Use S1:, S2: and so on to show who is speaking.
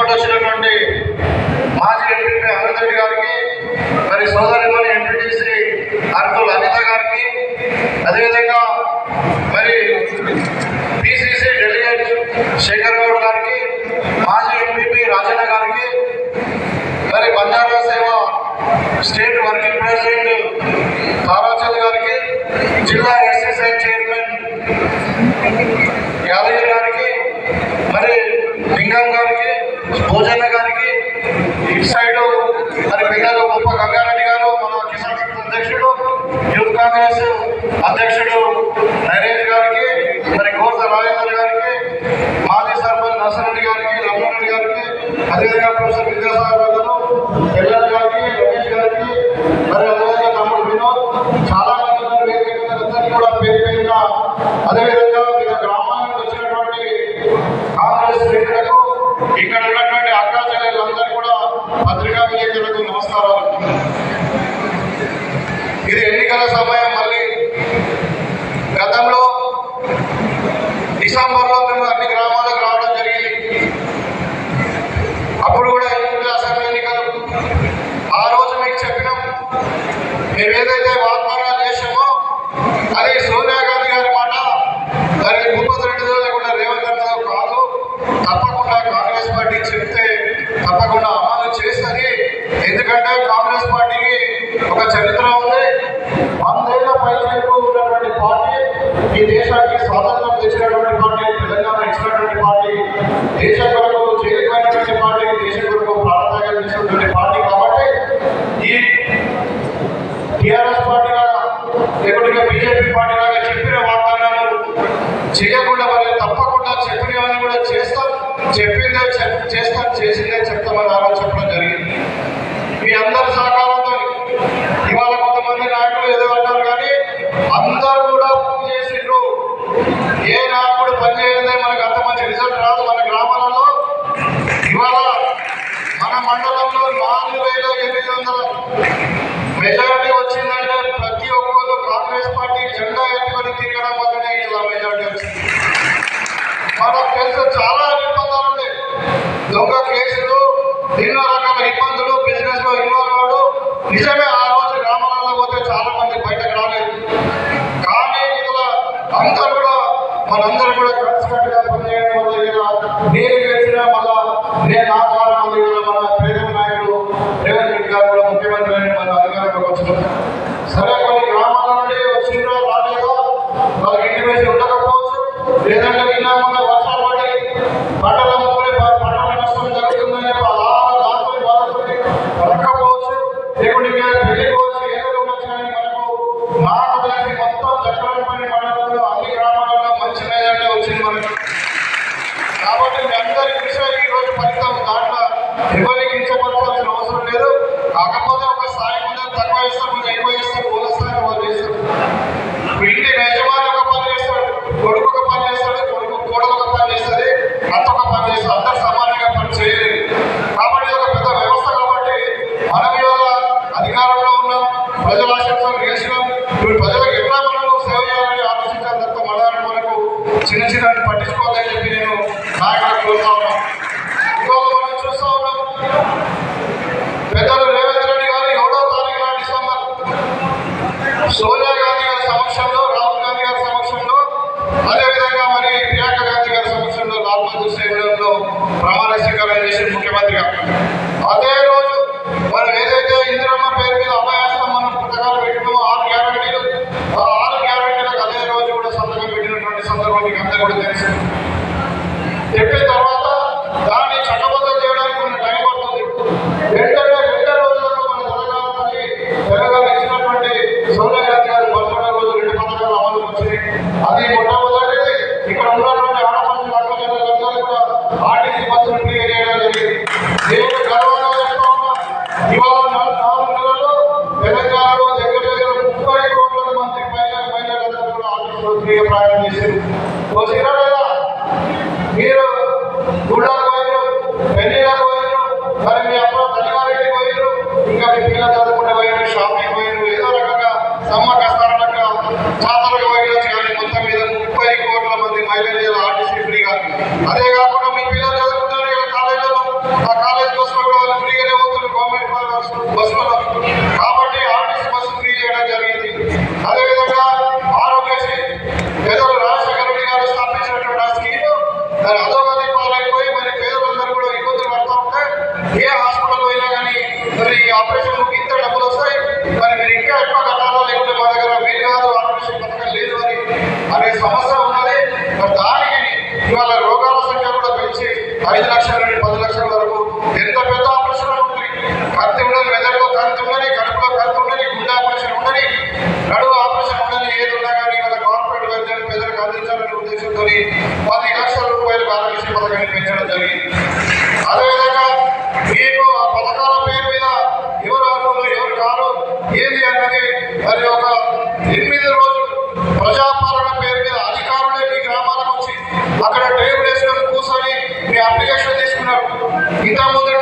S1: పాటు వచ్చినటువంటి మాజీ ఎంపీ అనంత్ రెడ్డి గారికి, మరి సోదరిమణి ఎంపీటీసీ అర్తుల్ అనిత గారికి, అదేవిధంగా మరి పిసిసి డెలిగేట్ శేఖర్ గౌడ్ గారికి, మాజీ ఎంపీపీ రాజన్న గారికి, మరి బంజారా సేవ స్టేట్ వర్కింగ్ ప్రెసిడెంట్ తారాచంద్ గారికి, జిల్లా ఎస్ఎస్ఐ చైర్మన్ యాదగిరి గారికి, మరి లింగం గారికి, భోజన్న గారికి, ఇటు సైడ్ మరి పిల్లలు గొప్ప గంగారెడ్డి గారు, మన కిసాన్ అధ్యక్షుడు, యూత్ కాంగ్రెస్ అధ్యక్షుడు నరేష్ గారికి, మరి కోర్త రాజేందర్ గారికి, మాజీ సర్పంచ్ నర్సరెడ్డి గారికి, రమణరెడ్డి గారికి, అదేవిధంగా ప్రొఫెసర్ విద్యాసాగర్ గారు, పిల్లల గారికి, రమేష్ గారికి, మరి అదేవిధంగా తమ్ముడు వినోద్, చాలా మంది అందరికీ కూడా పేరు పేరుగా, అదేవిధంగా వివిధ గ్రామాల నుండి వచ్చినటువంటి కాంగ్రెస్ శ్రేణులకు, ఇక్కడ ఉన్నటువంటి అక్కా చెల్లెలందరూ కూడా పత్రికా విలేకరులకు నమస్కారాలు. ఇది ఎన్నికల సమయం. మళ్ళీ గతంలో డిసెంబర్లో మేము అన్ని గ్రామాలకు రావడం జరిగింది. అప్పుడు కూడా అసెంబ్లీ ఎన్నికలు. ఆ రోజు మీకు చెప్పినాం, మేము ఏదైతే వాగ్దానాలు చేసామో అది సోనియా గాంధీ గారి మాట, మరి భూపతి రెడ్డిదో లేకుండా రేవంత్ రెడ్డిదో కాదు, తప్పకుండా కాంగ్రెస్ పార్టీ చెప్తే తప్పకుండా అమలు చేస్తుంది. ఎందుకంటే కాంగ్రెస్ పార్టీకి ఒక చరిత్ర ఉంది. 100 ఏళ్ల పైచలకు ఉన్నటువంటి పార్టీ, ఈ దేశానికి స్వాతంత్రం తెచ్చినటువంటి పార్టీ, తెలంగాణ ఇచ్చినటువంటి పార్టీ, దేశం కొరకు చేరుకున్నటువంటి పార్టీ, దేశం కొరకు ప్రాణత్యాగం చేసినటువంటి పార్టీ. కాబట్టి ఈ టీఆర్ఎస్ పార్టీ లాగా లేకుంటే బీజేపీ పార్టీ లాగా చెప్పిన వాగ్దానాలు చేయకుండా మరి తప్పకుండా చెప్పినవన్నీ కూడా చేస్తాం, చెప్పిందే చేస్తాం, చేసిందే చెప్తామని ఆ రోజు చెప్పడం జరిగింది. మీ అందరి సహకారంతో ఇవాళ కొంతమంది నాయకులు ఏదో అంటారు, కానీ అందరూ కూడా పని చేసిండ్రు. ఏ నాయకుడు పని చేయలేదే మనకు అంత మంచి రిజల్ట్ రాదు. మన గ్రామాలలో ఇవాళ మన మండలంలో 4800 మెజారిటీ వచ్చిందంటే ప్రతి ఒక్కరు కాంగ్రెస్ పార్టీ జెండా ఎత్తుకొని తిరగడం వల్లనే ఇలా మెజారిటీ వచ్చింది. మనకు తెలుసు చాలా ఇబ్బందులు ఉన్నాయి, దొంగ కేసులు, ఎన్నో రకాల ఇబ్బందులు, బిజినెస్ లో ఇన్వాల్వ్ అవ్వడు. నిజమే, ఆ రోజు గ్రామాలలో పోతే చాలా మంది బయటకు రాలేదు. కానీ ఇలా అందరూ కూడా మనందరూ కూడా కలిసికట్టుగా పనిచేయడం వల్ల ఇలా నేను గెలిచినా మళ్ళా నేను నా కారణం వల్ల మన పేద నాయకుడు రేవంత్ రెడ్డి గారు కూడా ముఖ్యమంత్రి అని మన అధికారంలోకి వచ్చినారు. సరే, కొన్ని గ్రామాల నుండి వచ్చిందో రాలేదో వాళ్ళకి ఇంటిమేషన్ ఉండకపోవచ్చు, లేదంటే నిన్న మొన్న వర్షాలు పడి పంటల పంటల నష్టం జరుగుతుందని అలా దాంతో బాధపడి పడకపోవచ్చు, లేకుంటే వెళ్ళిపోవచ్చు. ఏదో ఉండొచ్చు, కానీ మనకు నాకు తెలిసి మొత్తం చక్రపల్లి మండలంలో అన్ని గ్రామాలలో మంచి మేజార్టీ వచ్చింది మనకు. కాబట్టి మీ అందరి విషయం ఈరోజు ఫలితం దాంట్లో ఎవరికి ఇచ్చపరచాల్సిన అవసరం లేదు. కాకపోతే ఒక స్థాయి ముందు తక్కువ చేస్తారు, ముందు ఎక్కువ చేస్తారు, పూల స్థాయిలో వాళ్ళు చేస్తారు. ఇంటి యజమాని ఒక పని చేస్తాడు, కొడుకు ఒక పని చేస్తాడు, కోడలు ఒక పని చేస్తుంది, అత్త ఒక పని చేస్తారు. అందరు సమానంగా పని చేయలేదు. కాబట్టి ఒక పెద్ద వ్యవస్థ. కాబట్టి మనం ఇవాళ అధికారంలో ఉన్నాం, ప్రజల ఆశీర్వాదం గెలిచినాం. ఇప్పుడు ప్రజలకు ఎట్లా మనం సేవ చేయాలని ఆలోచించాలి తప్ప మనకు చిన్న చిన్న పట్టించుకోవాలని చెప్పి నేను నాయకులకు కోరుతా ఉన్నాం. ఇవాళ మనం చూస్తూ ఉన్నాం, పెద్దలు రేవంత్ రెడ్డి గారు 7వ తారీఖున డిసెంబర్ సోనియా గాంధీ గారి సమక్షంలో, రాహుల్ గాంధీ గారి సమక్షంలో, అదేవిధంగా మరి ప్రియాంక గాంధీ గారి సమక్షంలో లాల్ బహదూర్ స్టేడియంలో ప్రమాణ స్వీకారం చేసిన ముఖ్యమంత్రిగా. అదే రోజు మనం ఏదైతే ఇందిరమ్మ పేరు మీద అభయాస్తం మనం పుస్తకాలు పెట్టినామో 6 గ్యారెంటీలు, ఆ 6 గ్యారెంటీలకు అదే రోజు కూడా సంతకం పెట్టినటువంటి సందర్భం మీకు అందరూ కూడా తెలుసు. చెప్పిన తర్వాత దాన్ని చట్టబద్ధం చేయడానికి కొన్ని టైం పడుతుంది. వెంటనే 2 రోజులకు మన తెలంగాణ ఇచ్చినటువంటి సోనియా గాంధీ గారి బర్త్డే రోజు 2 పథకాలు అమలు వచ్చింది. అది మొట్టమొదటిది. ఇక్కడ ఉన్నటువంటి ఆడపడుచులు అక్కలందరూ కూడా ఆర్టీసీ బస్సులు ఫ్రీ చేయడం జరిగింది. నేను గర్వంగా చెప్తా ఉన్నా, ఇవాళ 4 నెలల్లో తెలంగాణలో దగ్గర 30 కోట్ల మంది మహిళలందరూ కూడా ఆర్టీసీలో ఫ్రీగా ప్రయాణం చేశారు. లేదా మీరు గుళ్ళకు పోయారు, పెళ్లిలకు పోయారు, మరి మీ అమ్మ తల్లివారికి పోయారు, ఇంకా మీ పిల్లలు చదువుకుంటే పోయారు, షాపింగ్ పోయారు, ఏదో రకంగా సమ్మక్క సారక్క జాతరకు పోయారు. కానీ మొత్తం మీద 30 కోట్ల మంది మహిళలు ఆర్టీసీ ఫ్రీగా. అదే కాకుండా మీ పిల్లలు చదువుకుంటారు కాలేజీలో ఏ హాస్పిటల్ పోయినా కానీ మరి ఈ ఆపరేషన్ ఇంత డబ్బులు వస్తాయి, మరి మీరు ఇంకా ఎక్కువ కట్టాలో లేకుంటే మా దగ్గర మీరు కాదు ఆపరేషన్ పథకం లేదు అని అనే సమస్య ఉన్నది. మరి దానికి ఇవాళ రోగాల సంఖ్య కూడా పెంచి 5 లక్షల నుండి 10 లక్షల వరకు ఎంత పెద్ద ఆపరేషన్లు ఉంటాయి. కంతి ఉండని, మెదడులో కంతి ఉండని, కడుపులో కంతి ఉండని, గుండె ఆపరేషన్ ఉండని, నడువు ఆపరేషన్ ఉండని, ఏది ఉన్నా కానీ ఇవాళ గవర్నమెంట్ వైద్యాన్ని ప్రజలకు అందించాలనే ఉద్దేశంతో 10 లక్షల రూపాయలు ఆరోగ్యశ్రీ పథకాన్ని పెంచడం జరిగింది. అదేవిధంగా మీకు ఆ పథకాల పేరు మీద ఎవరు అర్హులు ఎవరు కాదు ఏది అన్నది మరి ఒక 8 రోజులు ప్రజాపాలన పేరు మీద అధికారులే మీ గ్రామాలకు వచ్చి అక్కడ టేబుల్ వేసుకొని కూర్చొని మీ అప్లికేషన్ తీసుకున్నారు. ఇంతకుముందు